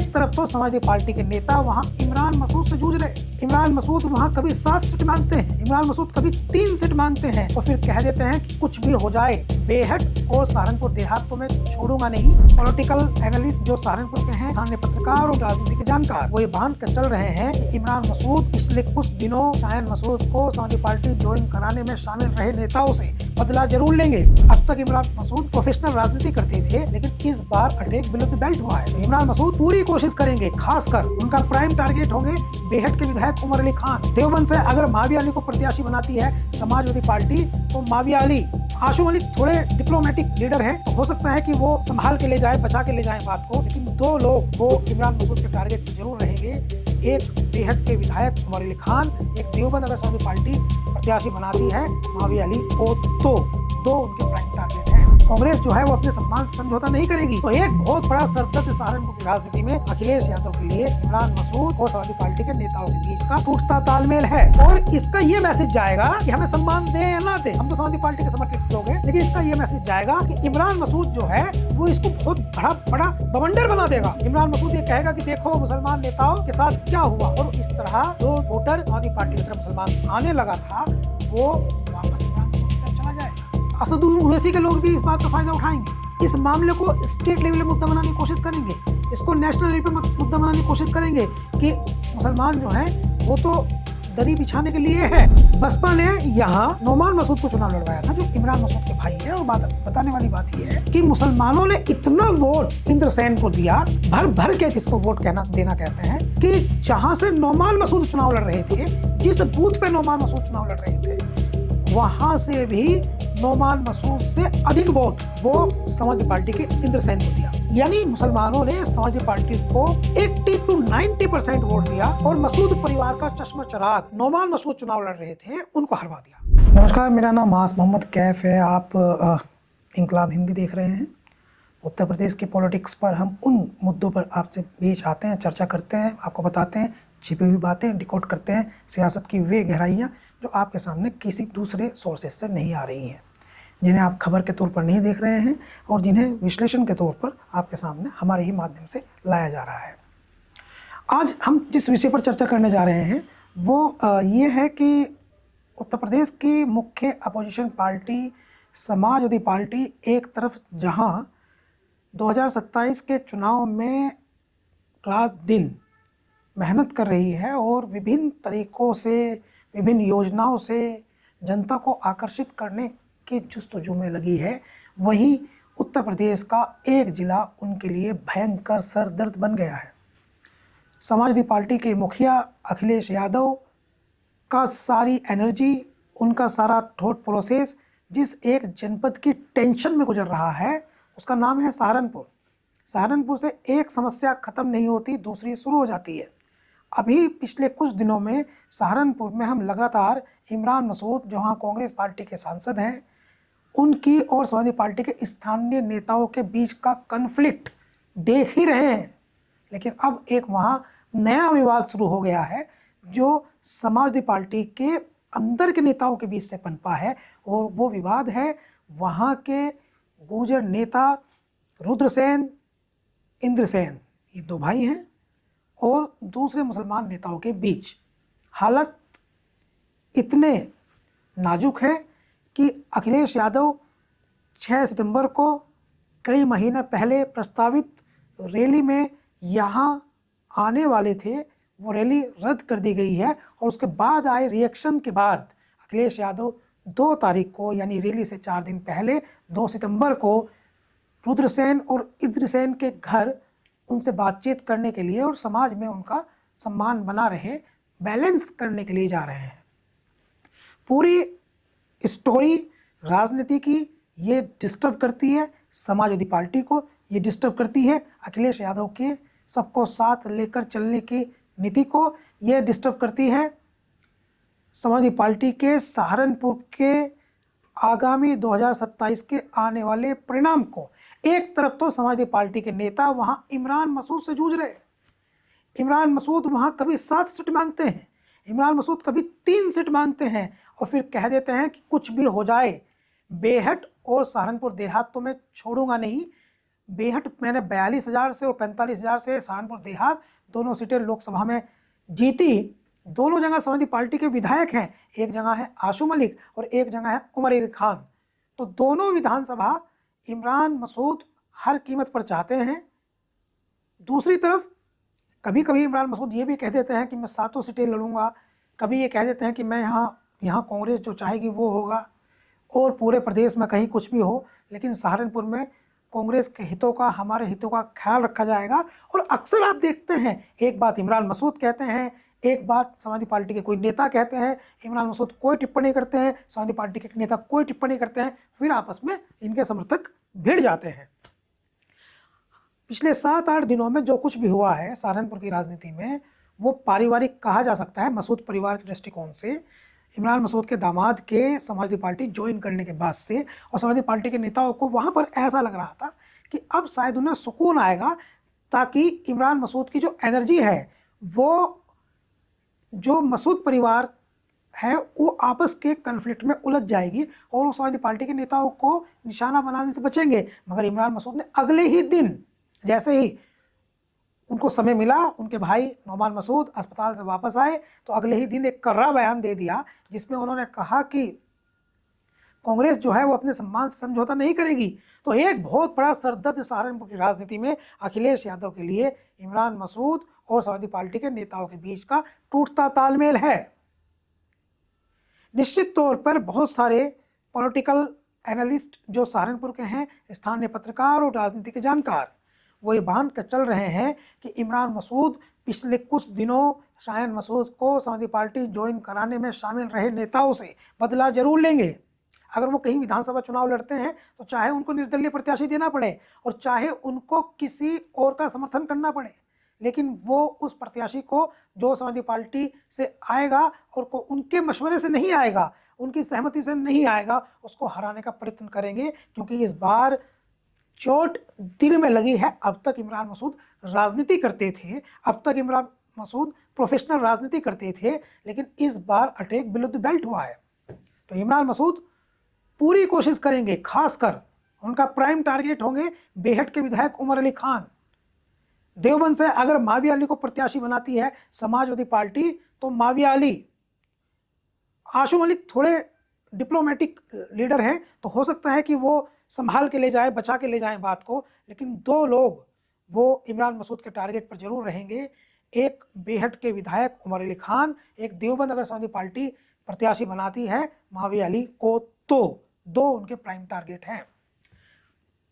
एक तरफ तो समाजवादी पार्टी के नेता वहां इमरान मसूद से जूझ रहे। इमरान मसूद वहां कभी 7 सीट मांगते हैं, इमरान मसूद कभी 3 सीट मांगते हैं और फिर कह देते हैं कि कुछ भी हो जाए, बेहट और सहारनपुर देहात तो मैं छोड़ूंगा नहीं। पॉलिटिकल एनालिस्ट जो सहारनपुर के हैं, स्थानीय पत्रकार और राजनीति के जानकार, वो ये बांध कर चल रहे हैं कि इमरान मसूद पिछले कुछ दिनों शायद मसूद को समाजवादी पार्टी ज्वाइन कराने में शामिल रहे नेताओं से बदला जरूर लेंगे। अब तक इमरान मसूद प्रोफेशनल राजनीति करते थे, लेकिन इस बार अटैक बिलो द बेल्ट हुआ है। तो इमरान मसूद पूरी कोशिश करेंगे, खासकर उनका प्राइम टारगेट होंगे बेहट के विधायक उमर अली खान। देवबंद से अगर माविया अली को प्रत्याशी बनाती है समाजवादी पार्टी, तो माविया अली, आशू मलिक थोड़े डिप्लोमेटिक लीडर हैं, तो हो सकता है कि वो संभाल के ले जाए, बचा के ले जाए बात को, लेकिन 2 लोग वो इमरान मसूद के टारगेट पे जरूर रहेंगे। एक बेहट के विधायक उमर अली खान, एक देवबंद अगर समाजवादी पार्टी प्रत्याशी बनाती है माविया अली को, तो 2 उनके प्राइम टारगेट हैं। कांग्रेस जो है वो अपने सम्मान से समझौता नहीं करेगी। तो एक बहुत बड़ा सरदर्द सहारनपुर की राजनीति में अखिलेश यादव के लिए इमरान मसूद और समाजवादी पार्टी के नेताओं के बीच का टूटता तालमेल है। और इसका ये मैसेज जाएगा कि हमें सम्मान दे या ना दे, हम तो समाजवादी पार्टी के समर्थित लोग हैं, लेकिन इसका ये मैसेज जाएगा कि इमरान मसूद जो है वो इसको बहुत बड़ा बवंडर बना देगा। इमरान मसूद ये कहेगा कि देखो मुसलमान नेताओं के साथ क्या हुआ, और इस तरह जो वोटर समाजवादी पार्टी की तरफ मुसलमान आने लगा था वो वापस असदुद्दीन ओवैसी के लोग भी इस बात का फायदा उठाएंगे। इस मामले को स्टेट लेवल में मुद्दा बनाने की कोशिश करेंगे, इसको नेशनल लेवल पे मुद्दा बनाने की कोशिश करेंगे कि मुसलमान जो हैं वो तो दरी बिछाने के लिए है। बसपा ने यहाँ नौमान मसूद को चुनाव लड़वाया था, जो इमरान मसूद के भाई है। और बताने वाली बात यह है कि मुसलमानों ने इतना वोट इंद्रसेन को दिया, भर के जिसको वोट देना कहते हैं, कि जहां से नौमान मसूद चुनाव लड़ रहे थे, जिस बूथ पे नौमान मसूद चुनाव लड़ रहे थे, वहां से भी नौमान मसूद से अधिक वोट वो समाजवादी पार्टी के इंद्रसेन को दिया। यानी मुसलमानों ने समाजवादी पार्टी को 80 to 90% वोट दिया और मसूद परिवार का चश्मा चराग नौमान मसूद चुनाव लड़ रहे थे, उनको हरवा दिया। नमस्कार, मेरा नाम मास मोहम्मद कैफ है। आप इंकलाब हिंदी देख रहे हैं। उत्तर प्रदेश के पॉलिटिक्स पर हम उन मुद्दों पर आपसे बीच आते हैं, चर्चा करते हैं, आपको बताते हैं छिपी हुई बातें, डिकोड करते हैं सियासत की वे गहराइयाँ जो आपके सामने किसी दूसरे सोर्सेज से नहीं आ रही हैं, जिन्हें आप खबर के तौर पर नहीं देख रहे हैं और जिन्हें विश्लेषण के तौर पर आपके सामने हमारे ही माध्यम से लाया जा रहा है। आज हम जिस विषय पर चर्चा करने जा रहे हैं वो ये है कि उत्तर प्रदेश की मुख्य अपोजिशन पार्टी समाजवादी पार्टी एक तरफ जहां 2027 के चुनाव में रात दिन मेहनत कर रही है और विभिन्न तरीकों से, विभिन्न योजनाओं से जनता को आकर्षित करने की जुस्तजू में लगी है, वहीं उत्तर प्रदेश का एक जिला उनके लिए भयंकर सरदर्द बन गया है। समाजवादी पार्टी के मुखिया अखिलेश यादव का सारी एनर्जी, उनका सारा थॉट प्रोसेस जिस एक जनपद की टेंशन में गुजर रहा है उसका नाम है सहारनपुर। सहारनपुर से एक समस्या ख़त्म नहीं होती, दूसरी शुरू हो जाती है। अभी पिछले कुछ दिनों में सहारनपुर में हम लगातार इमरान मसूद, जो वहाँ कांग्रेस पार्टी के सांसद हैं, उनकी और समाजवादी पार्टी के स्थानीय नेताओं के बीच का कन्फ्लिक्ट देख ही रहे हैं। लेकिन अब एक वहाँ नया विवाद शुरू हो गया है जो समाजवादी पार्टी के अंदर के नेताओं के बीच से पनपा है, और वो विवाद है वहाँ के गुर्जर नेता रुद्रसेन, इंद्रसेन, ये 2 भाई हैं, और दूसरे मुसलमान नेताओं के बीच। हालत इतने नाजुक है कि अखिलेश यादव 6 सितंबर को कई महीने पहले प्रस्तावित रैली में यहाँ आने वाले थे, वो रैली रद्द कर दी गई है। और उसके बाद आए रिएक्शन के बाद अखिलेश यादव 2 तारीख को, यानी रैली से 4 दिन पहले 2 सितंबर को रुद्रसेन और इंद्रसेन के घर उनसे बातचीत करने के लिए और समाज में उनका सम्मान बना रहे, बैलेंस करने के लिए जा रहे हैं। पूरी स्टोरी राजनीति की ये डिस्टर्ब करती है समाजवादी पार्टी को, ये डिस्टर्ब करती है अखिलेश यादव के सबको साथ लेकर चलने की नीति को, ये डिस्टर्ब करती है समाजवादी पार्टी के सहारनपुर के आगामी 2027 के आने वाले परिणाम को। एक तरफ तो समाजवादी पार्टी के नेता वहां इमरान मसूद से जूझ रहे। इमरान मसूद वहां कभी 7 सीट मांगते हैं, इमरान मसूद कभी 3 सीट मांगते हैं और फिर कह देते हैं कि कुछ भी हो जाए, बेहट और सहारनपुर देहात तो मैं छोड़ूंगा नहीं, बेहट मैंने 42,000 से और 45,000 से सहारनपुर देहात दोनों सीटें लोकसभा में जीती। दोनों जगह समाजवादी पार्टी के विधायक हैं, एक जगह है आशू मलिक और एक जगह है उमर अली खान। तो दोनों विधानसभा इमरान मसूद हर कीमत पर चाहते हैं। दूसरी तरफ कभी कभी इमरान मसूद ये भी कह देते हैं कि मैं 7 सीटें लड़ूंगा, कभी ये कह देते हैं कि मैं यहाँ कांग्रेस जो चाहेगी वो होगा, और पूरे प्रदेश में कहीं कुछ भी हो, लेकिन सहारनपुर में कांग्रेस के हितों का, हमारे हितों का ख्याल रखा जाएगा। और अक्सर आप देखते हैं एक बात इमरान मसूद कहते हैं, एक बात समाजवादी पार्टी के कोई नेता कहते हैं, इमरान मसूद कोई टिप्पणी करते हैं, समाजवादी पार्टी के नेता कोई टिप्पणी करते हैं, फिर आपस में इनके समर्थक भिड़ जाते हैं। पिछले 7-8 दिनों में जो कुछ भी हुआ है सहारनपुर की राजनीति में, वो पारिवारिक कहा जा सकता है मसूद परिवार के दृष्टिकोण से। इमरान मसूद के दामाद के समाजवादी पार्टी ज्वाइन करने के बाद से और समाजवादी पार्टी के नेताओं को वहाँ पर ऐसा लग रहा था कि अब शायद उन्हें सुकून आएगा, ताकि इमरान मसूद की जो एनर्जी है वो जो मसूद परिवार है वो आपस के कन्फ्लिक्ट में उलझ जाएगी और वो समाजवादी पार्टी के नेताओं को निशाना बनाने से बचेंगे। मगर इमरान मसूद ने अगले ही दिन, जैसे ही उनको समय मिला, उनके भाई नौमान मसूद अस्पताल से वापस आए, तो अगले ही दिन एक कर्रा बयान दे दिया जिसमें उन्होंने कहा कि कांग्रेस जो है वो अपने सम्मान से समझौता नहीं करेगी। तो एक बहुत बड़ा सरदर्द सहारनपुर की राजनीति में अखिलेश यादव के लिए इमरान मसूद और समाजवादी पार्टी के नेताओं के बीच का टूटता तालमेल है। निश्चित तौर पर बहुत सारे पॉलिटिकल एनालिस्ट जो सहारनपुर के हैं, स्थानीय पत्रकार और राजनीति के जानकार, वो ये बांध कर चल रहे हैं कि इमरान मसूद पिछले कुछ दिनों शायन मसूद को समाजवादी पार्टी ज्वाइन कराने में शामिल रहे नेताओं से बदला जरूर लेंगे। अगर वो कहीं विधानसभा चुनाव लड़ते हैं तो चाहे उनको निर्दलीय प्रत्याशी देना पड़े और चाहे उनको किसी और का समर्थन करना पड़े, लेकिन वो उस प्रत्याशी को जो समाजवादी पार्टी से आएगा और को उनके मशवरे से नहीं आएगा, उनकी सहमति से नहीं आएगा, उसको हराने का प्रयत्न करेंगे। क्योंकि इस बार चोट दिल में लगी है। अब तक इमरान मसूद राजनीति करते थे, अब तक इमरान मसूद प्रोफेशनल राजनीति करते थे, लेकिन इस बार अटैक बिलो द बेल्ट हुआ है। तो इमरान मसूद पूरी कोशिश करेंगे, खासकर उनका प्राइम टारगेट होंगे बेहट के विधायक उमर अली खान। देवबंद से अगर माविया अली को प्रत्याशी बनाती है समाजवादी पार्टी तो माविया अली, आशू मलिक थोड़े डिप्लोमेटिक लीडर हैं तो हो सकता है कि वो संभाल के ले जाए, बचा के ले जाएं बात को, लेकिन 2 लोग वो इमरान मसूद के टारगेट पर जरूर रहेंगे। एक बेहट के विधायक उमर अली खान, एक देवबंद अगर समाजवादी पार्टी प्रत्याशी बनाती है माविया अली को तो 2 उनके प्राइम टारगेट हैं।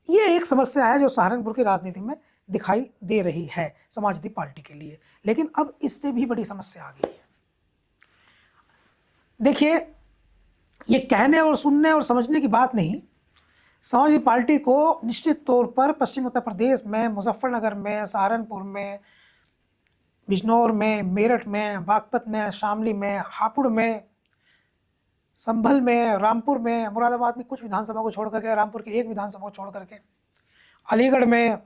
ये एक समस्या है जो सहारनपुर की राजनीति में दिखाई दे रही है समाजवादी पार्टी के लिए। लेकिन अब इससे भी बड़ी समस्या आ गई है। देखिए, ये कहने और सुनने और समझने की बात नहीं, समाजवादी पार्टी को निश्चित तौर पर पश्चिम उत्तर प्रदेश में, मुजफ्फरनगर में, सहारनपुर में, बिजनौर में, मेरठ में, बागपत में, शामली में, हापुड़ में, संभल में, रामपुर में, मुरादाबाद में कुछ विधानसभा को छोड़ करके, रामपुर की एक विधानसभा को छोड़ करके, अलीगढ़ में,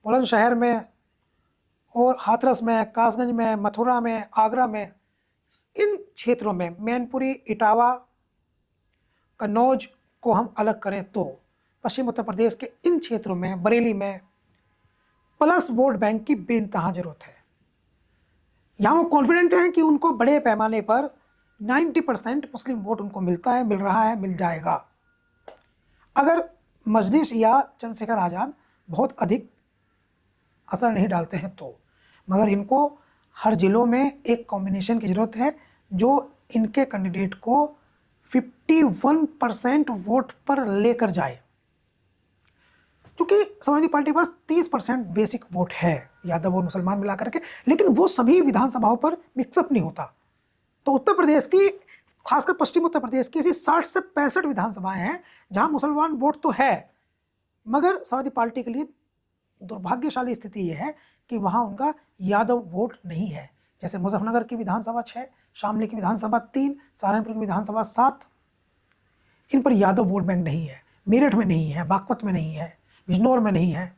बुलंदशहर में और हाथरस में, कासगंज में, मथुरा में, आगरा में, इन क्षेत्रों में, मैनपुरी, इटावा, कन्नौज को हम अलग करें तो पश्चिम उत्तर प्रदेश के इन क्षेत्रों में, बरेली में प्लस वोट बैंक की बेइंतहा जरूरत है। यहाँ वो कॉन्फिडेंट हैं कि उनको बड़े पैमाने पर 90% मुस्लिम वोट उनको मिलता है, मिल रहा है, मिल जाएगा। अगर मजलिस या चंद्रशेखर आज़ाद बहुत अधिक असर नहीं डालते हैं तो, मगर इनको हर जिलों में एक कॉम्बिनेशन की ज़रूरत है जो इनके कैंडिडेट को 51% वोट पर लेकर जाए। क्योंकि समाजवादी पार्टी के पास 30% बेसिक वोट है यादव और मुसलमान मिला करके, लेकिन वो सभी विधानसभाओं पर मिक्सअप नहीं होता। तो उत्तर प्रदेश की, खासकर पश्चिम उत्तर प्रदेश की ऐसी 60 से 65 विधानसभाएं हैं जहां मुसलमान वोट तो है, मगर समाजवादी पार्टी के लिए दुर्भाग्यशाली स्थिति यह है कि वहां उनका यादव वोट नहीं है। जैसे मुजफ्फरनगर की विधानसभा 6, शामली की विधानसभा 3, सहारनपुर की विधानसभा 7, इन पर यादव वोट बैंक नहीं है। मेरठ में नहीं है, बागपत में नहीं है, बिजनौर में नहीं है,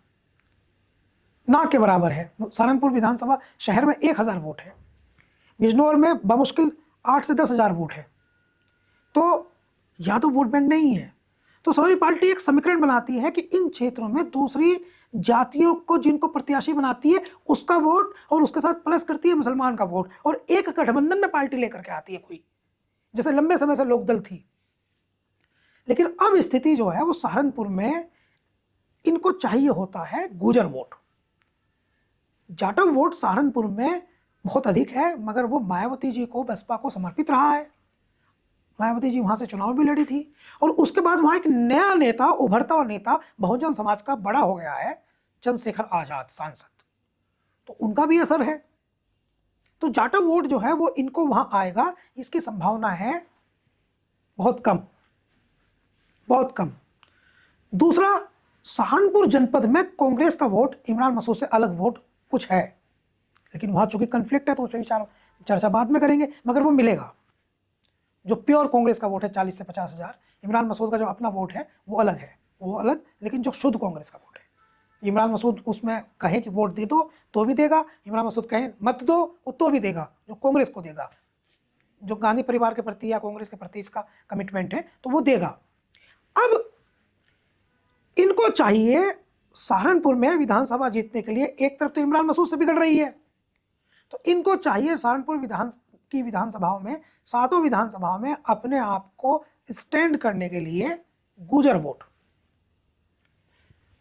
ना के बराबर है। सहारनपुर विधानसभा शहर में 1000 वोट है, बिजनौर में बमुश्किल 8 से 10 हज़ार वोट है। तो यादव वोट बैंक नहीं है। तो समाजवादी पार्टी एक समीकरण बनाती है कि इन क्षेत्रों में दूसरी जातियों को जिनको प्रत्याशी बनाती है उसका वोट और उसके साथ प्लस करती है मुसलमान का वोट, और एक गठबंधन में पार्टी लेकर के आती है कोई, जैसे लंबे समय से लोकदल थी। लेकिन अब स्थिति जो है वो सहारनपुर में इनको चाहिए होता है गुर्जर वोट। जाटव वोट सहारनपुर में बहुत अधिक है, मगर वो मायावती जी को, बसपा को समर्पित रहा है। मायावती जी वहां से चुनाव भी लड़ी थी, और उसके बाद वहां एक नया नेता, उभरता हुआ नेता बहुजन समाज का बड़ा हो गया है, चंद्रशेखर आजाद सांसद, तो उनका भी असर है। तो जाटव वोट जो है वो इनको वहां आएगा, इसकी संभावना है बहुत कम, बहुत कम। दूसरा, सहारनपुर जनपद में कांग्रेस का वोट इमरान मसूद से अलग वोट कुछ है, लेकिन वहां चूंकि कन्फ्लिक्ट है तो उस पर चर्चा बाद में करेंगे, मगर वो मिलेगा। जो प्योर कांग्रेस का वोट है 40 से 50 हज़ार, इमरान मसूद का जो अपना वोट है वो अलग है, वो अलग, लेकिन जो शुद्ध कांग्रेस का वोट है, इमरान मसूद उसमें कहे कि वोट दे दो तो भी देगा, इमरान मसूद कहे मत दो तो भी देगा, जो कांग्रेस को देगा, जो गांधी परिवार के प्रति या कांग्रेस के प्रति इसका कमिटमेंट है तो वो देगा। अब इनको चाहिए सहारनपुर में विधानसभा जीतने के लिए, एक तरफ तो इमरान मसूद से बिगड़ रही है, तो इनको चाहिए सहारनपुर विधानसभाओं में, सातों विधानसभाओं में अपने आप को स्टैंड करने के लिए गुर्जर वोट।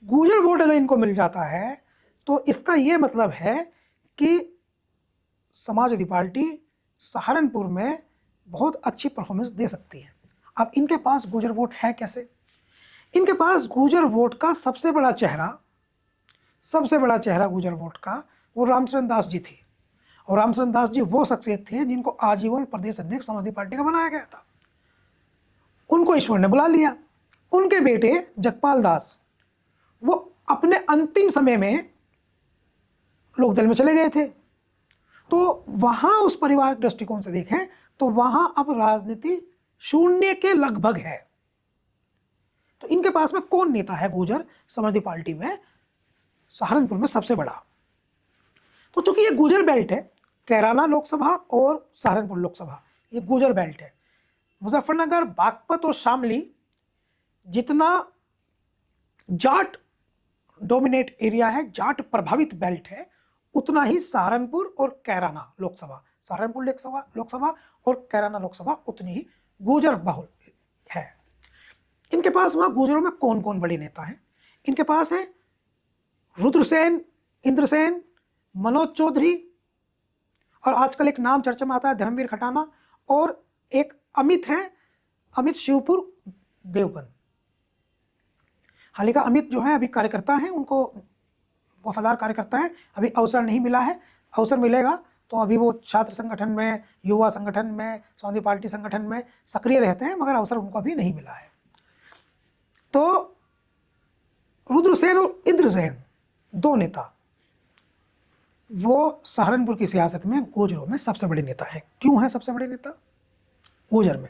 गुर्जर वोट अगर इनको मिल जाता है तो इसका यह मतलब है कि समाजवादी पार्टी सहारनपुर में बहुत अच्छी परफॉर्मेंस दे सकती है। अब इनके पास गुर्जर वोट है कैसे? इनके पास गुर्जर वोट का सबसे बड़ा चेहरा गुर्जर वोट का वो रामचरण दास जी थे, और रामचरण दास जी वो शख्सियत थे जिनको आजीवन प्रदेश अध्यक्ष समाजवादी पार्टी का बनाया गया था। उनको ईश्वर ने बुला लिया। उनके बेटे जगपाल दास वो अपने अंतिम समय में लोकदल में चले गए थे, तो वहां उस परिवार के दृष्टिकोण से देखें तो वहां अब राजनीति शून्य के लगभग है। तो इनके पास में कौन नेता है गुर्जर समाजवादी पार्टी में सहारनपुर में सबसे बड़ा? तो चूंकि ये गुर्जर बेल्ट है, कैराना लोकसभा और सहारनपुर लोकसभा ये गुर्जर बेल्ट है। मुजफ्फरनगर, बागपत और शामली जितना जाट डोमिनेट एरिया है, जाट प्रभावित बेल्ट है, उतना ही सहारनपुर और कैराना लोकसभा, सहारनपुर लोकसभा और कैराना लोकसभा उतनी ही गुर्जर बहुल है। इनके पास वहां गुर्जरों में कौन कौन बड़े नेता हैं? इनके पास है रुद्रसेन, इंद्रसेन, मनोज चौधरी, और आजकल एक नाम चर्चा में आता है धर्मवीर खटाना, और एक अमित है, अमित शिवपुर देवबंद। हालांकि अमित जो है अभी कार्यकर्ता हैं, उनको वफादार कार्यकर्ता है, अभी अवसर नहीं मिला है, अवसर मिलेगा तो अभी वो छात्र संगठन में, युवा संगठन में, समाजवादी पार्टी संगठन में सक्रिय रहते हैं, मगर अवसर उनको अभी नहीं मिला है। तो रुद्रसेन और इंद्रसेन दो नेता वो सहारनपुर की सियासत में गुर्जरों में सबसे बड़े नेता हैं। क्यों है सबसे बड़े नेता गुर्जर में?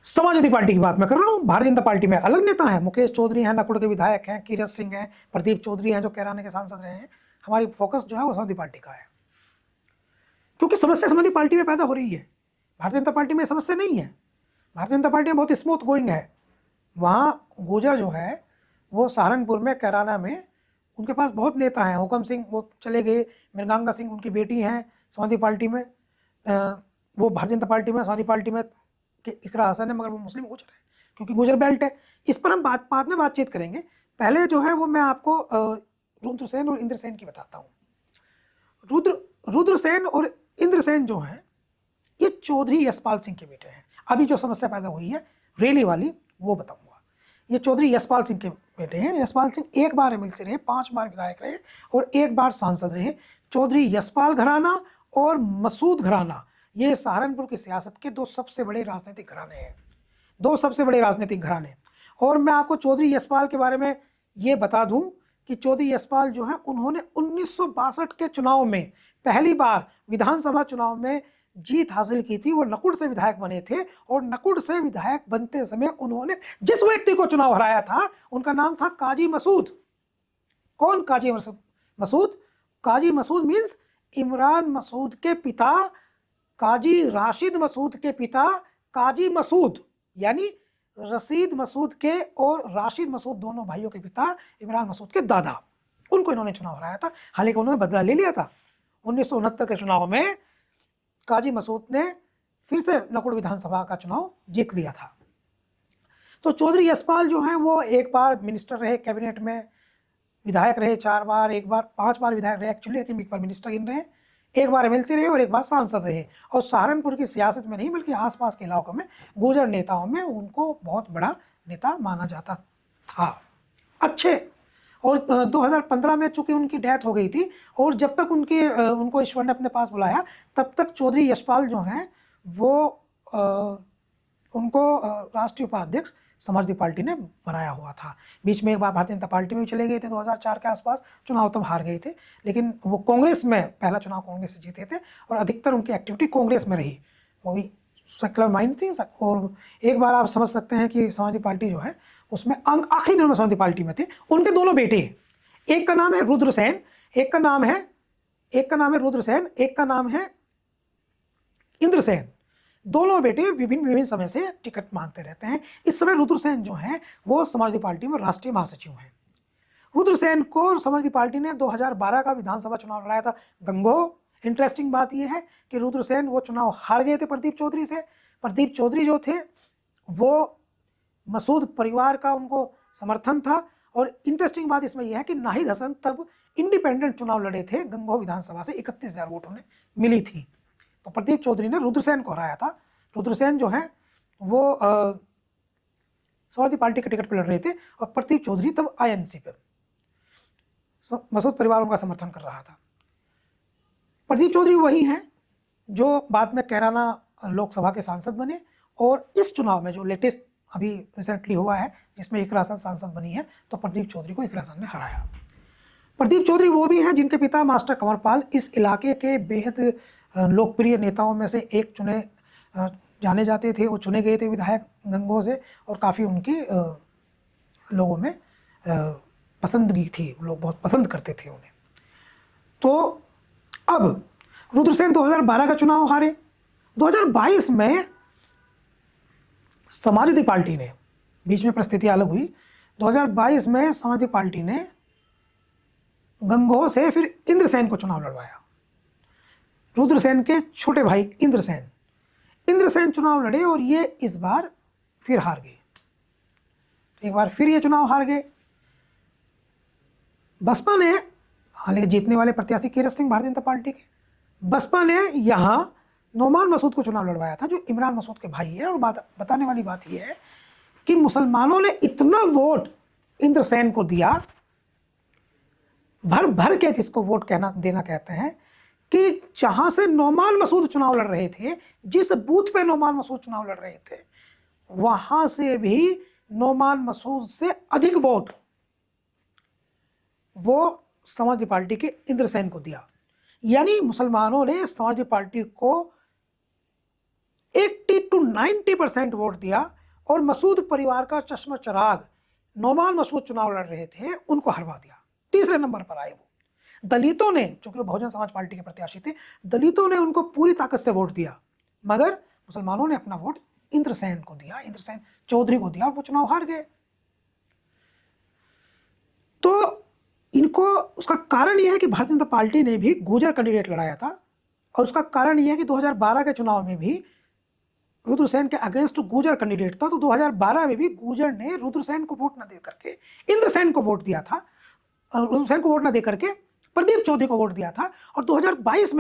समाजवादी पार्टी की बात मैं कर रहा हूं, भारतीय जनता पार्टी में अलग नेता हैं, मुकेश चौधरी हैं, नकुड़ के विधायक हैं, कीरत सिंह हैं, प्रदीप चौधरी हैं जो कैराना के सांसद रहे हैं। हमारी फोकस जो है वो समाजवादी पार्टी का है, क्योंकि समस्या समाजवादी पार्टी में पैदा हो रही है, भारतीय जनता पार्टी में समस्या नहीं है। भारतीय जनता पार्टी में बहुत स्मूथ गोइंग है। वहाँ गुर्जर जो है वो सहारनपुर में, कैराना में उनके पास बहुत नेता हैं। हुकम सिंह वो चले गए, मृगांगा सिंह उनकी बेटी हैं समाजवादी पार्टी में, वो भारतीय जनता पार्टी में, समाजवादी पार्टी में इकरा हसन है, मगर वो मुस्लिम गुर्जर है क्योंकि गुर्जर बेल्ट है। इस पर हम बाद में बातचीत करेंगे। पहले जो है वो मैं आपको रुद्रसेन और इंद्रसेन की बताता हूँ। रुद्रसेन और इंद्रसेन जो है ये चौधरी यशपाल सिंह के बेटे हैं। अभी जो समस्या पैदा हुई है रैली वाली वो बताऊंगा। ये चौधरी यशपाल सिंह के बेटे हैं। यशपाल सिंह एक बार एमएलसी रहे, 5 बार विधायक रहे और 1 बार सांसद रहे। चौधरी यशपाल घराना और मसूद घराना ये सहारनपुर की सियासत के 2 सबसे बड़े राजनीतिक घराने हैं, 2 सबसे बड़े राजनीतिक घराने। और मैं आपको चौधरी यशपाल के बारे में ये बता दूं कि चौधरी यशपाल जो है उन्होंने 1962 के चुनाव में पहली बार विधानसभा चुनाव में जीत हासिल की थी। वो नकुड़ से विधायक बने थे और नकुड़ से विधायक बनते समय उन्होंने जिस व्यक्ति को चुनाव हराया था उनका नाम था काजी मसूद। कौन काजी मसूद? काजी मसूद मीन्स इमरान मसूद के पिता, काजी राशिद मसूद के पिता काजी मसूद, यानी रशीद मसूद के और राशिद मसूद दोनों भाइयों के पिता इमरान मसूद के दादा, उनको इन्होंने चुनाव हराया था। हालांकि उन्होंने बदला ले लिया था। 1969 के चुनाव में काजी मसूद ने फिर से नकुड़ विधानसभा का चुनाव जीत लिया था। तो चौधरी यशपाल जो हैं वो एक बार मिनिस्टर रहे कैबिनेट में, विधायक रहे 4 बार, एक बार 5 बार विधायक रहे एक्चुअली, लेकिन एक बार मिनिस्टर इन रहे, एक बार एमएलसी रहे और एक बार सांसद रहे। और सहारनपुर की सियासत में नहीं बल्कि आसपास के इलाकों में गुर्जर नेताओं में उनको बहुत बड़ा नेता माना जाता था। अच्छे, और 2015 में चूंकि उनकी डेथ हो गई थी और जब तक उनको ईश्वर ने अपने पास बुलाया तब तक चौधरी यशपाल जो हैं वो उनको राष्ट्रीय उपाध्यक्ष समाजवादी पार्टी ने बनाया हुआ था। बीच में एक बार भारतीय जनता पार्टी में भी चले गए थे 2004 के आसपास, चुनाव तब हार गए थे, लेकिन वो कांग्रेस में पहला चुनाव कांग्रेस से जीते थे और अधिकतर उनकी एक्टिविटी कांग्रेस में रही। वो भी सेक्युलर माइंड थी। और एक बार आप समझ सकते हैं कि समाजवादी पार्टी जो है उसमें आखिरी दिनों में समाजवादी पार्टी में थे उनके दोनों बेटे, एक का नाम है रुद्रसेन, एक का नाम है रुद्रसेन, एक का नाम है इंद्रसेन। दोनों बेटे विभिन्न समय से टिकट मांगते रहते हैं। इस समय रुद्रसेन जो हैं वो समाजवादी पार्टी में राष्ट्रीय महासचिव हैं। रुद्रसेन को समाजवादी पार्टी ने 2012 का विधानसभा चुनाव लड़ाया था गंगोह। इंटरेस्टिंग बात यह है कि रुद्रसेन वो चुनाव हार गए थे प्रदीप चौधरी से। प्रदीप चौधरी जो थे वो मसूद परिवार का उनको समर्थन था। और इंटरेस्टिंग बात इसमें यह है कि नाहिद हसन तब इंडिपेंडेंट चुनाव लड़े थे गंगोह विधानसभा से, 31,000 वोट उन्हें मिली थी। तो प्रदीप चौधरी ने रुद्रसेन को हराया था। रुद्रसेन जो है वो समाजवादी पार्टी के टिकट पर लड़ रहे थे और प्रदीप चौधरी तब आईएनसी पे, मसूद परिवार उनका समर्थन कर रहा था। प्रदीप चौधरी वही हैं जो बाद में कैराना लोकसभा के सांसद बने और इस चुनाव में जो लेटेस्ट अभी रिसेंटली हुआ है जिसमें इकरा हसन सांसद बनी है, तो प्रदीप चौधरी को इकरा हसन ने हराया। प्रदीप चौधरी वो भी हैं जिनके पिता मास्टर कंवरपाल इस इलाके के बेहद लोकप्रिय नेताओं में से एक जाने जाते थे। वो चुने गए थे विधायक गंगोह से और काफ़ी उनकी लोगों में पसंदगी थी, लोग बहुत पसंद करते थे उन्हें। तो अब रुद्रसेन 2012 का चुनाव हारे। 2022 में समाजवादी पार्टी ने, बीच में परिस्थिति अलग हुई, 2022 में समाजवादी पार्टी ने गंगोह से फिर इंद्रसेन को चुनाव लड़वाया। रुद्रसेन के छोटे भाई इंद्रसेन चुनाव लड़े और ये इस बार फिर हार गए। एक बार फिर ये चुनाव हार गए। बसपा ने, हालांकि जीतने वाले प्रत्याशी कीरत सिंह भारतीय जनता पार्टी के, बसपा ने यहां नौमान मसूद को चुनाव लड़वाया था जो इमरान मसूद के भाई है। और बताने वाली बात यह है कि मुसलमानों ने इतना वोट इंद्रसेन को दिया, भर भर के, जिसको वोट देना कहते हैं, कि जहां से नौमान मसूद चुनाव लड़ रहे थे, जिस बूथ पे नौमान मसूद चुनाव लड़ रहे थे, वहां से भी नौमान मसूद से अधिक वोट वो समाजवादी पार्टी के इंद्रसेन को दिया। यानी मुसलमानों ने समाजवादी पार्टी को 80 to 90% वोट दिया और मसूद परिवार का चश्मा चिराग नौमान मसूद चुनाव लड़ रहे थे उनको हरवा दिया। तीसरे नंबर पर आए वो। दलितों ने, चूंकि वो बहुजन समाज पार्टी के प्रत्याशी थे, दलितों ने उनको पूरी ताकत से वोट दिया, मगर मुसलमानों ने अपना वोट इंद्रसेन को दिया, इंद्रसेन चौधरी को दिया और वो चुनाव हार गए। तो इनको, उसका कारण यह है कि भारतीय जनता पार्टी ने भी गुर्जर कैंडिडेट लड़ाया था और उसका कारण यह है कि 2012 के चुनाव में भी रुद्रसेन के अगेंस्ट गुर्जर कैंडिडेट था। तो 2012 में भी गुर्जर ने रुद्रसेन को वोट न दे करके इंद्रसेन को वोट दिया था, रुद्रसेन को वोट न दे करके प्रदीप चौधरी को वोट दिया था। और 2022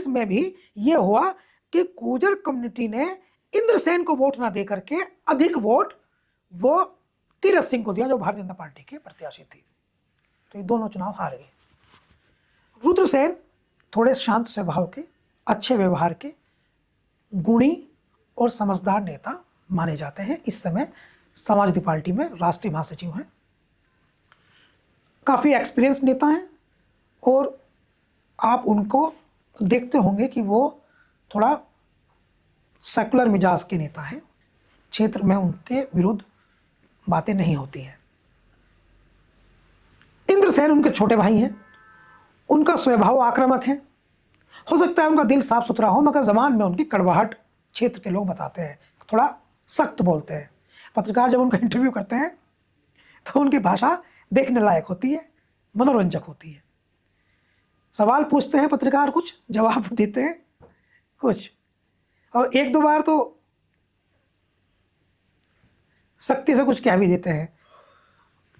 में भी यह हुआ कि गुर्जर कम्युनिटी ने इंद्रसेन को वोट न दे करके अधिक वोट वो कीरत सिंह को दिया जो भारतीय जनता पार्टी के प्रत्याशी थी। तो ये दोनों चुनाव हार गए। रुद्रसेन थोड़े शांत स्वभाव के, अच्छे व्यवहार के, गुणी और समझदार नेता माने जाते हैं। इस समय समाजवादी पार्टी में राष्ट्रीय महासचिव हैं, काफ़ी एक्सपीरियंस नेता हैं और आप उनको देखते होंगे कि वो थोड़ा सेकुलर मिजाज के नेता हैं। क्षेत्र में उनके विरुद्ध बातें नहीं होती हैं। इंद्रसेन उनके छोटे भाई हैं, उनका स्वभाव आक्रामक है। हो सकता है उनका दिल साफ सुथरा हो, मगर जबान में उनकी कड़वाहट क्षेत्र के लोग बताते हैं, थोड़ा सख्त बोलते हैं। पत्रकार जब उनका इंटरव्यू करते हैं तो उनकी भाषा देखने लायक होती है, मनोरंजक होती है। सवाल पूछते हैं पत्रकार कुछ, जवाब देते हैं कुछ, और एक दो बार तो सख्ती से कुछ कह भी देते हैं।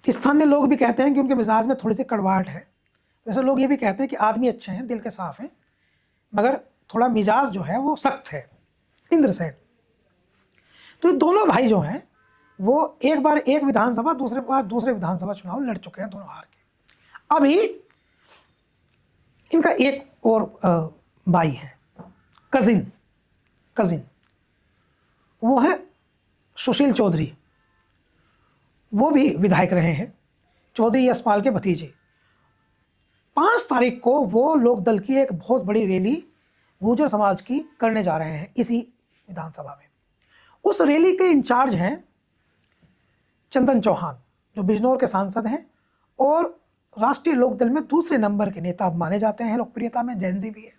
स्थानीय लोग भी कहते हैं कि उनके मिजाज में थोड़ी सी कड़वाहट है। वैसे लोग ये भी कहते हैं कि आदमी अच्छे हैं, दिल के साफ हैं, मगर थोड़ा मिजाज जो है वो सख्त है। इंद्रसेन, तो ये दोनों भाई जो हैं वो एक बार एक विधानसभा, दूसरे बार दूसरे विधानसभा चुनाव लड़ चुके हैं, दोनों हार के। अभी इनका एक और भाई है, कजिन, वो है सुशील चौधरी। वो भी विधायक रहे हैं, चौधरी यशपाल के भतीजे। 5 तारीख को वो लोक दल की एक बहुत बड़ी रैली गुर्जर समाज की करने जा रहे हैं इसी विधानसभा में। उस रैली के इंचार्ज हैं चंदन चौहान, जो बिजनौर के सांसद हैं और राष्ट्रीय लोकदल में दूसरे नंबर के नेता माने जाते हैं, लोकप्रियता में जैनजी भी है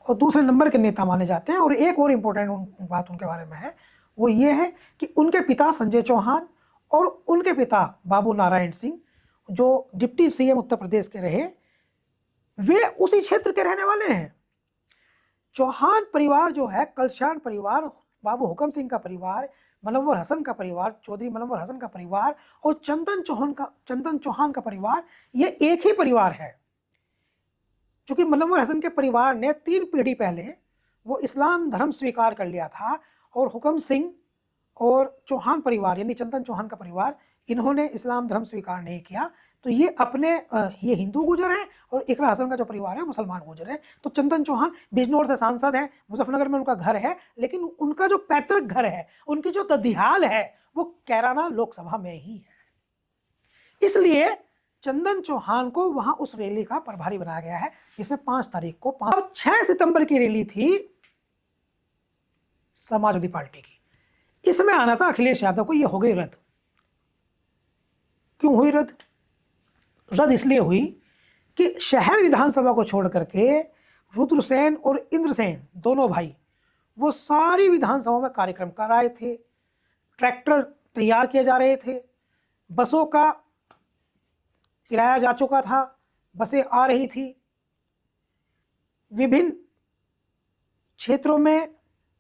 और दूसरे नंबर के नेता माने जाते हैं। और एक और इम्पोर्टेंट बात उनके बारे में है, वो ये है कि उनके पिता संजय चौहान और उनके पिता बाबू नारायण सिंह, जो डिप्टी सीएम उत्तर प्रदेश के रहे, वे उसी क्षेत्र के रहने वाले हैं। चौहान परिवार जो है, कलशान परिवार, बाबू हुकम सिंह का परिवार, मनव्वर हसन का परिवार, चौधरी मनव्वर हसन का परिवार और चंदन चौहान का परिवार, ये एक ही परिवार है। चूंकि मनव्वर हसन के परिवार ने 3 पीढ़ी पहले वो इस्लाम धर्म स्वीकार कर लिया था और हुकम सिंह और चौहान परिवार यानी चंदन चौहान का परिवार, इन्होंने इस्लाम धर्म स्वीकार नहीं किया, तो ये अपने ये हिंदू गुजर हैं और इकरा हसन का जो परिवार है मुसलमान गुजर है। तो चंदन चौहान बिजनौर से सांसद हैं, मुजफ्फरनगर में उनका घर है, लेकिन उनका जो पैतृक घर है, उनकी जो ददियाल है, वो कैराना लोकसभा में ही है। इसलिए चंदन चौहान को वहां उस रैली का प्रभारी बनाया गया है, जिसमें 5 तारीख को 6 सितंबर की रैली थी समाजवादी पार्टी की। इसमें आना था अखिलेश यादव को, ये हो गई रद्द। क्यों हुई रद्द? रद्द इसलिए हुई कि शहर विधानसभा को छोड़ करके रुद्रसेन और इंद्रसेन दोनों भाई वो सारी विधानसभा में कार्यक्रम कर रहे थे, ट्रैक्टर तैयार किए जा रहे थे, बसों का किराया जा चुका था, बसें आ रही थी, विभिन्न क्षेत्रों में,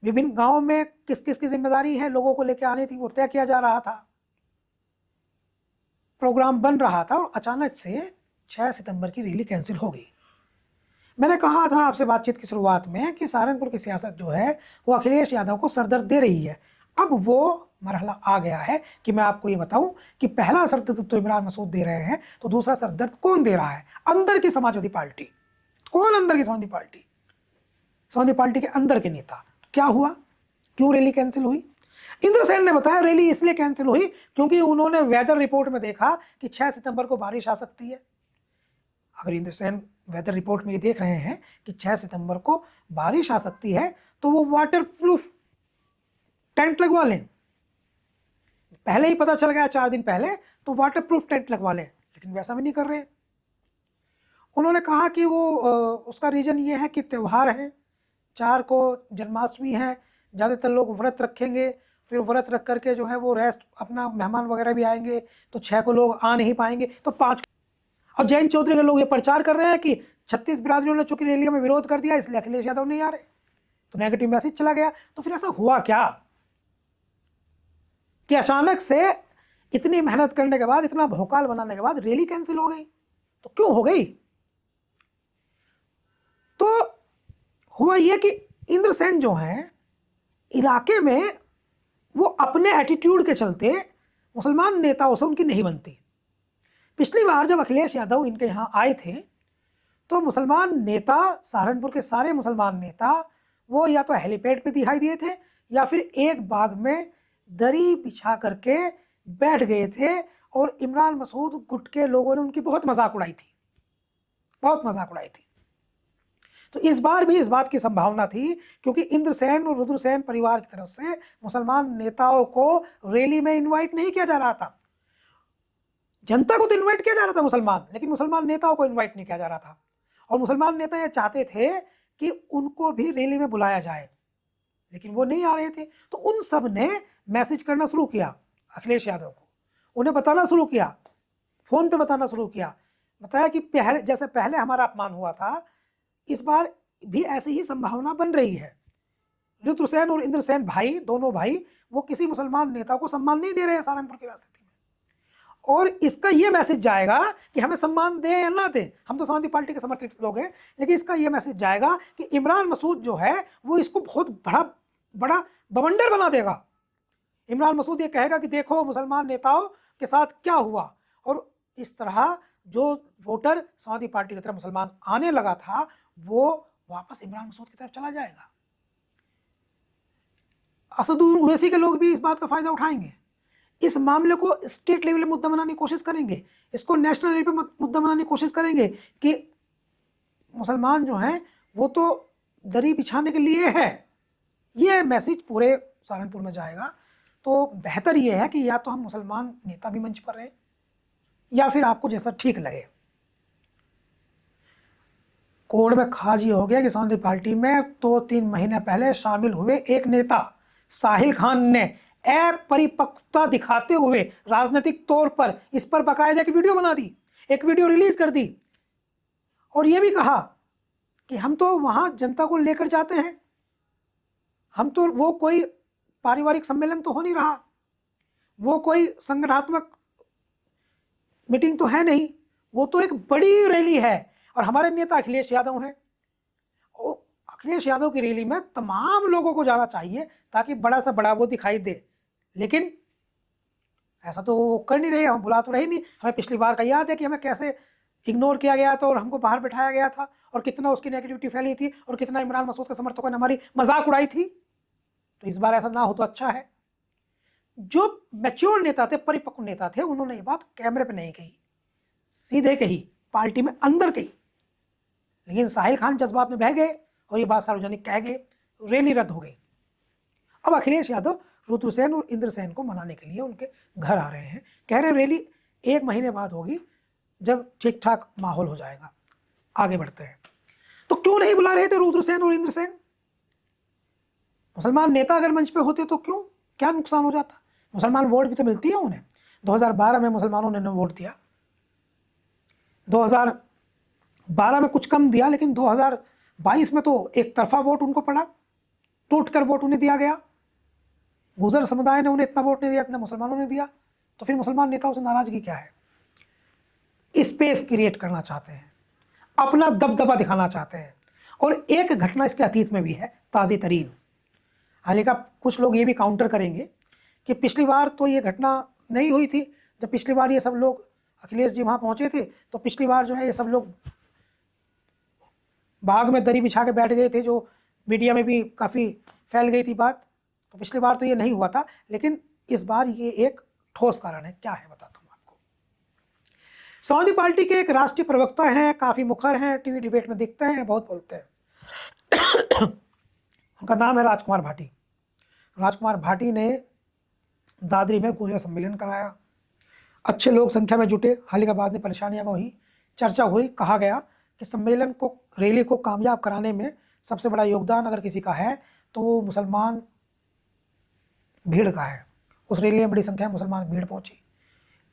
विभिन्न गांवों में किस किस की जिम्मेदारी है लोगों को लेकर आनी थी, वो तय किया जा रहा था, प्रोग्राम बन रहा था। और अचानक से 6 सितंबर की रैली कैंसिल हो गई। मैंने कहा था आपसे बातचीत की शुरुआत में कि सहारनपुर की सियासत जो है वो अखिलेश यादव को सरदर्द दे रही है। अब वो मरहला आ गया है कि मैं आपको ये बताऊं कि पहला सरदर्द तो इमरान मसूद दे रहे हैं, तो दूसरा सरदर्द कौन दे रहा है? अंदर की समाजवादी पार्टी। कौन अंदर की समाजवादी पार्टी? समाजवादी पार्टी के अंदर के नेता। क्या हुआ? क्यों रैली कैंसिल हुई? इंद्रसेन ने बताया रैली इसलिए कैंसिल हुई क्योंकि उन्होंने वेदर रिपोर्ट में देखा कि 6 सितंबर को बारिश आ सकती है। अगर इंद्रसेन वेदर रिपोर्ट में ये देख रहे हैं कि 6 सितंबर को बारिश आ सकती है, तो वो वाटर प्रूफ टेंट लगवा लें। पहले ही पता चल गया 4 दिन पहले, तो वाटर प्रूफ टेंट लगवा लें, लेकिन वैसा भी नहीं कर रहे। उन्होंने कहा कि वो उसका रीजन ये है कि त्यौहार है, 4 को जन्माष्टमी है, ज़्यादातर लोग व्रत रखेंगे, फिर व्रत रख करके जो है वो रेस्ट, अपना मेहमान वगैरह भी आएंगे, तो 6 को लोग आ नहीं पाएंगे, तो 5। और जैन चौधरी के लोग ये प्रचार कर रहे हैं कि 36 बिरादरियों ने चूंकि रैली में विरोध कर दिया, इसलिए अखिलेश यादव नहीं आ रहे, तो नेगेटिव मैसेज चला गया। तो फिर ऐसा हुआ क्या कि अचानक से इतनी मेहनत करने के बाद, इतना भौकाल बनाने के बाद रैली कैंसिल हो गई? तो क्यों हो गई? तो हुआ यह कि इंद्रसेन जो हैं इलाके में वो अपने एटीट्यूड के चलते मुसलमान नेताओं से उनकी नहीं बनती। पिछली बार जब अखिलेश यादव इनके यहाँ आए थे, तो मुसलमान नेता, सहारनपुर के सारे मुसलमान नेता, वो या तो हेलीपैड पे दिखाई दिए थे या फिर एक बाग में दरी बिछा करके बैठ गए थे, और इमरान मसूद गुट के लोगों ने उनकी बहुत मजाक उड़ाई थी, बहुत मजाक उड़ाई थी। तो इस बार भी इस बात की संभावना थी, क्योंकि इंद्रसेन और रुद्रसेन परिवार की तरफ से मुसलमान नेताओं को रैली में इनवाइट नहीं किया जा रहा था। जनता को तो इनवाइट किया जा रहा था मुसलमान, लेकिन मुसलमान नेताओं को इनवाइट नहीं किया जा रहा था। और मुसलमान नेता ये चाहते थे कि उनको भी रैली में बुलाया जाए, लेकिन वो नहीं आ रहे थे। तो उन सब ने मैसेज करना शुरू किया अखिलेश यादव को, उन्हें बताना शुरू किया, फोन पे बताना शुरू किया, बताया कि पहले जैसे पहले हमारा अपमान हुआ था, इस बार भी ऐसी ही संभावना बन रही है। रुद्रसेन और इंद्रसेन भाई, दोनों भाई, वो किसी मुसलमान नेता को सम्मान नहीं दे रहे हैं सहारनपुर की राजनीति में। और इसका ये मैसेज जाएगा कि हमें सम्मान दे या ना दे, हम तो समाजवादी पार्टी के समर्थित लोग हैं, लेकिन इसका ये मैसेज जाएगा कि इमरान मसूद जो है वो इसको बहुत बड़ा बवंडर बना देगा। इमरान मसूद ये कहेगा कि देखो मुसलमान नेताओं के साथ क्या हुआ, और इस तरह जो वोटर समाजवादी पार्टी की तरफ मुसलमान आने लगा था वो वापस इमरान मसूद की तरफ चला जाएगा। असदुद्दीन ओवैसी के लोग भी इस बात का फायदा उठाएंगे, इस मामले को स्टेट लेवल पे मुद्दा बनाने की कोशिश करेंगे, इसको नेशनल लेवल पे मुद्दा बनाने की कोशिश करेंगे कि मुसलमान जो हैं वो तो दरी बिछाने के लिए है। ये मैसेज पूरे सहारनपुर में जाएगा। तो बेहतर ये है कि या तो हम मुसलमान नेता भी मंच पर रहें या फिर आपको जैसा ठीक लगे। कोड में खास ये हो गया कि समाजवादी पार्टी में 2-3 महीने पहले शामिल हुए एक नेता साहिल खान ने अपरिपक्वता दिखाते हुए राजनीतिक तौर पर इस पर बाकायदा एक वीडियो बना दी, एक वीडियो रिलीज कर दी, और यह भी कहा कि हम तो वहां जनता को लेकर जाते हैं, हम तो वो कोई पारिवारिक सम्मेलन तो हो नहीं रहा, वो कोई संगठनात्मक मीटिंग तो है नहीं, वो तो एक बड़ी रैली है और हमारे नेता अखिलेश यादव हैं। अखिलेश यादव की रैली में तमाम लोगों को जाना चाहिए ताकि बड़ा सा बड़ा वो दिखाई दे, लेकिन ऐसा तो वो कर नहीं रहे, हम बुला तो रहे नहीं। हमें पिछली बार का याद है कि हमें कैसे इग्नोर किया गया था और हमको बाहर बिठाया गया था और कितना उसकी नेगेटिविटी फैली थी और कितना इमरान मसूद के समर्थकों ने हमारी मजाक उड़ाई थी। तो इस बार ऐसा ना हो तो अच्छा है। जो मैच्योर नेता थे, परिपक्व नेता थे, उन्होंने ये बात कैमरे पे नहीं कही, सीधे कही, पार्टी में अंदर कही, लेकिन साहिल खान जज्बात में बह गए और ये बात सार्वजनिक कह गए, रैली रद्द हो गई। अब अखिलेश यादव रुद्रसेन और इंद्रसेन को मनाने के लिए उनके घर आ रहे हैं, कह रहे रैली 1 महीने बाद होगी जब ठीक ठाक माहौल हो जाएगा, आगे बढ़ते हैं। तो क्यों नहीं बुला रहे थे रुद्रसेन और इंद्रसेन? मुसलमान नेता अगर मंच पे होते तो क्यों, क्या नुकसान हो जाता? मुसलमान वोट भी तो मिलती है उन्हें। 2012 में मुसलमानों ने वोट दिया, 2012 में कुछ कम दिया, लेकिन 2022 में तो एक तरफा वोट उनको पड़ा, टूट कर वोट उन्हें दिया गया। गुजर समुदाय ने उन्हें इतना वोट नहीं दिया इतना मुसलमानों ने दिया। तो फिर मुसलमान नेताओं से नाराजगी क्या है? स्पेस क्रिएट करना चाहते हैं, अपना दबदबा दिखाना चाहते हैं। और एक घटना इसके अतीत में भी है, ताज़ी तरीन। हालांकि कुछ लोग ये भी काउंटर करेंगे कि पिछली बार तो ये घटना नहीं हुई थी, जब पिछली बार ये सब लोग, अखिलेश जी वहाँ पहुँचे थे, तो पिछली बार जो है ये सब लोग बाग में दरी बिछा के बैठ गए थे, जो मीडिया में भी काफ़ी फैल गई थी बात। तो पिछली बार तो ये नहीं हुआ था, लेकिन इस बार ये एक ठोस कारण है। क्या है बताता हूँ आपको। समाजवादी पार्टी के एक राष्ट्रीय प्रवक्ता हैं, काफ़ी मुखर हैं, टीवी डिबेट में दिखते हैं, बहुत बोलते हैं। उनका नाम है राजकुमार भाटी। राजकुमार भाटी ने दादरी में गुर्जर सम्मेलन कराया, अच्छे लोग संख्या में जुटे। हाल बाद में परेशानियां हुई, चर्चा हुई, कहा गया कि सम्मेलन को, रैली को कामयाब कराने में सबसे बड़ा योगदान अगर किसी का है तो वो मुसलमान भीड़ का है। उस रैली में बड़ी संख्या में मुसलमान भीड़ पहुंची।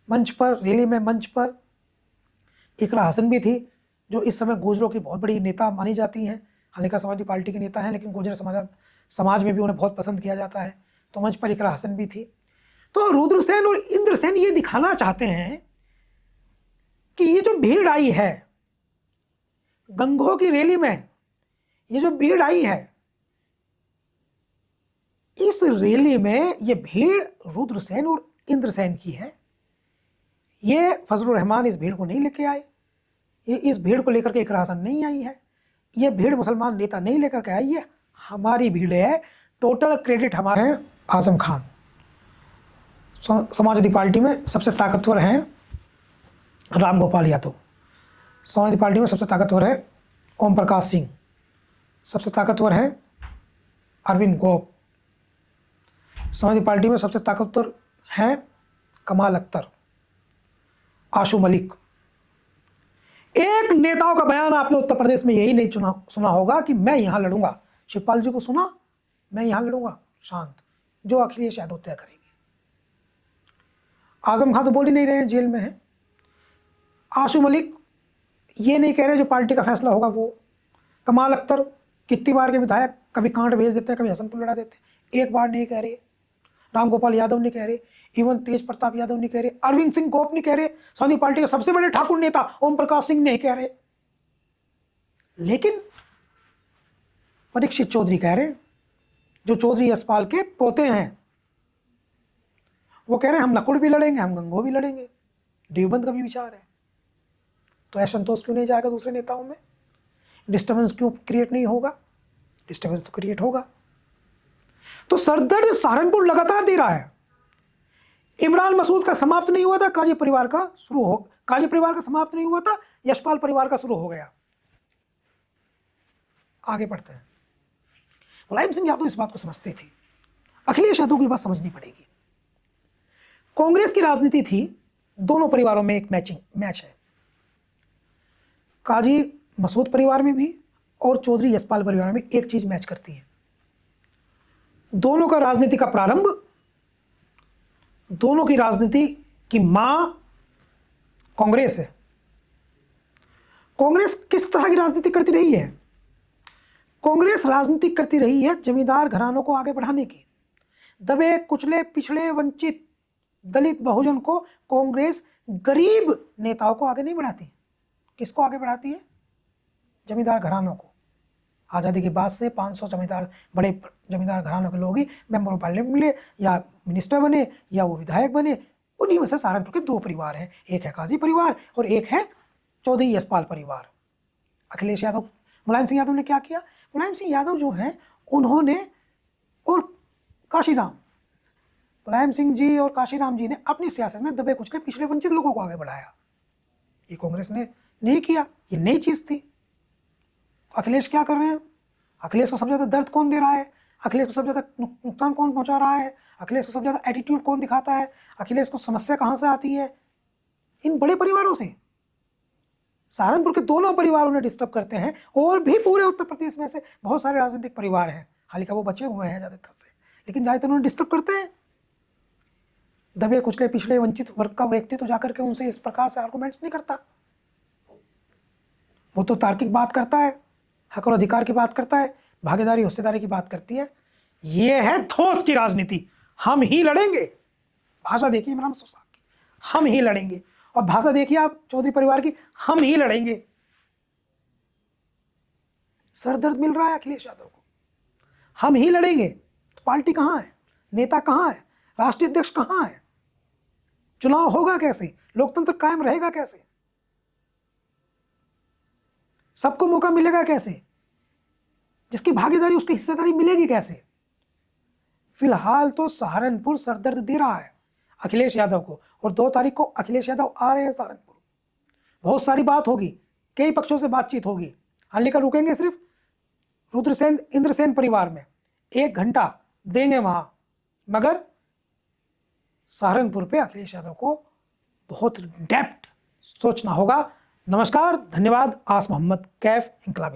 मंच पर, रैली में मंच पर इकरा हसन भी थी, जो इस समय गुर्जरों की बहुत बड़ी नेता मानी जाती हैं। हालांकि समाजवादी पार्टी के नेता हैं, लेकिन गुर्जर समाज में भी उन्हें बहुत पसंद किया जाता है। तो मंच पर इकरा हसन भी थी। तो रुद्रसेन और इंद्रसेन ये दिखाना चाहते हैं कि ये जो भीड़ आई है गंगोह की रैली में, ये जो भीड़ आई है, इस रैली में ये भीड़ रुद्रसेन और इंद्रसेन की है। ये फजलुर रहमान इस भीड़ को नहीं लेके आए, ये इस भीड़ को लेकर के इकरा हसन नहीं आई है, ये भीड़ मुसलमान नेता नहीं लेकर के आई, ये हमारी भीड़ है। टोटल क्रेडिट हमारे हैं आजम खान। समाजवादी पार्टी में सबसे ताकतवर हैं राम गोपाल यादव, समाजवादी पार्टी में सबसे ताकतवर है ओम प्रकाश सिंह, सबसे ताकतवर है अरविंद गोप, समाजवादी पार्टी में सबसे ताकतवर हैं कमाल अख्तर, आशू मलिक। एक नेताओं का बयान आपने उत्तर प्रदेश में यही नहीं सुना होगा कि मैं यहां लड़ूंगा। शिवपाल जी को सुना, मैं यहाँ लड़ूंगा शांत, जो अखिलेश यादव तय करेंगे। आजम खान तो बोल ही नहीं रहे हैं, जेल में है। आशु मलिक ये नहीं कह रहे जो पार्टी का फैसला होगा वो। कमाल अख्तर कितनी बार के विधायक कभी कांट भेज देते हैं, कभी हसनपुर लड़ा देते हैं, एक बार नहीं कह रहे। राम गोपाल यादव नहीं कह रहे, इवन तेज प्रताप यादव नहीं कह रहे, अरविंद सिंह गोप नहीं कह रहे, समाजवादी पार्टी के सबसे बड़े ठाकुर नेता ओम प्रकाश सिंह नहीं कह रहे। लेकिन परीक्षित चौधरी कह रहे, जो चौधरी यशपाल के पोते हैं, वो कह रहे हैं हम लकुड़ भी लड़ेंगे, हम गंगो भी लड़ेंगे। देवबंद का भी विचार है। तो असंतोष क्यों नहीं जाएगा दूसरे नेताओं में? डिस्टर्बेंस क्यों क्रिएट नहीं होगा? डिस्टर्बेंस तो क्रिएट होगा। तो सरदर्द सहारनपुर लगातार दे रहा है। इमरान मसूद का समाप्त नहीं हुआ था, काजी परिवार का शुरू हो, काजी परिवार का समाप्त नहीं हुआ था, यशपाल परिवार का शुरू हो गया। आगे बढ़ते हैं। मुलायम सिंह यादव इस बात को समझते थे, अखिलेश यादव की बात समझनी पड़ेगी। कांग्रेस की राजनीति थी, दोनों परिवारों में एक मैच है। काजी मसूद परिवार में भी और चौधरी यशपाल परिवार में एक चीज मैच करती है। दोनों का राजनीति का प्रारंभ, दोनों की राजनीति की मां कांग्रेस है। कांग्रेस किस तरह की राजनीति करती रही है? कांग्रेस राजनीति करती रही है जमींदार घरानों को आगे बढ़ाने की। दबे कुचले पिछड़े वंचित दलित बहुजन को कांग्रेस गरीब नेताओं को आगे नहीं बढ़ाती। किसको आगे बढ़ाती है? जमींदार घरानों को। आज़ादी के बाद से 500 जमींदार, बड़े जमींदार घरानों के लोग ही मेंबर ऑफ पार्लियामेंट मिले या मिनिस्टर बने या वो विधायक बने। उन्हीं में से सहारनपुर के दो परिवार हैं, एक है काजी परिवार और एक है चौधरी यशपाल परिवार। अखिलेश यादव, मुलायम सिंह यादव ने क्या किया? मुलायम सिंह यादव जो हैं उन्होंने, और काशीराम, मुलायम सिंह जी और काशीराम जी ने अपनी सियासत में दबे कुचले पिछड़े वंचित लोगों को आगे बढ़ाया। ये कांग्रेस ने नहीं किया, ये नई चीज थी। तो अखिलेश क्या कर रहे हैं? अखिलेश को सबसे ज्यादा दर्द कौन दे रहा है? अखिलेश को सबसे ज्यादा नुकसान कौन पहुंचा रहा है? अखिलेश को सबसे ज्यादा एटीट्यूड कौन दिखाता है? अखिलेश को समस्या कहां से आती है? इन बड़े परिवारों से। सहारनपुर के दोनों परिवारों ने डिस्टर्ब करते हैं, और भी पूरे उत्तर प्रदेश में से बहुत सारे राजनीतिक परिवार हैं, हालांकि वो बचे हुए हैं ज्यादातर से, लेकिन ज्यादातर उन्हें डिस्टर्ब करते हैं। दबे कुचले पिछड़े वंचित वर्ग का व्यक्ति तो जाकर के उनसे इस प्रकार से आर्गुमेंट्स नहीं करता। वो तो तार्किक बात करता है, हक और अधिकार की बात करता है, भागीदारी हिस्सेदारी की बात करती है। ये है ठोस की राजनीति, हम ही लड़ेंगे। भाषा देखिए इमरान मसूद साहब की, हम ही लड़ेंगे, और भाषा देखिए आप चौधरी परिवार की, हम ही लड़ेंगे। सरदर्द मिल रहा है अखिलेश यादव को, हम ही लड़ेंगे। तो पार्टी कहां है? नेता कहां है? राष्ट्रीय अध्यक्ष कहां है? चुनाव होगा कैसे? लोकतंत्र कायम रहेगा कैसे? सबको मौका मिलेगा कैसे? जिसकी भागीदारी उसकी हिस्सेदारी मिलेगी कैसे? फिलहाल तो सहारनपुर सरदर्द दे रहा है अखिलेश यादव को, और 2 तारीख को अखिलेश यादव आ रहे हैं सहारनपुर। बहुत सारी बात होगी, कई पक्षों से बातचीत होगी। हाँ, लेकर रुकेंगे सिर्फ रुद्रसेन इंद्रसेन परिवार में, 1 घंटा देंगे वहां, मगर सहारनपुर पे अखिलेश यादव को बहुत डेप्थ सोचना होगा। नमस्कार, धन्यवाद। आस मोहम्मद, कैफ, इंकलाबी।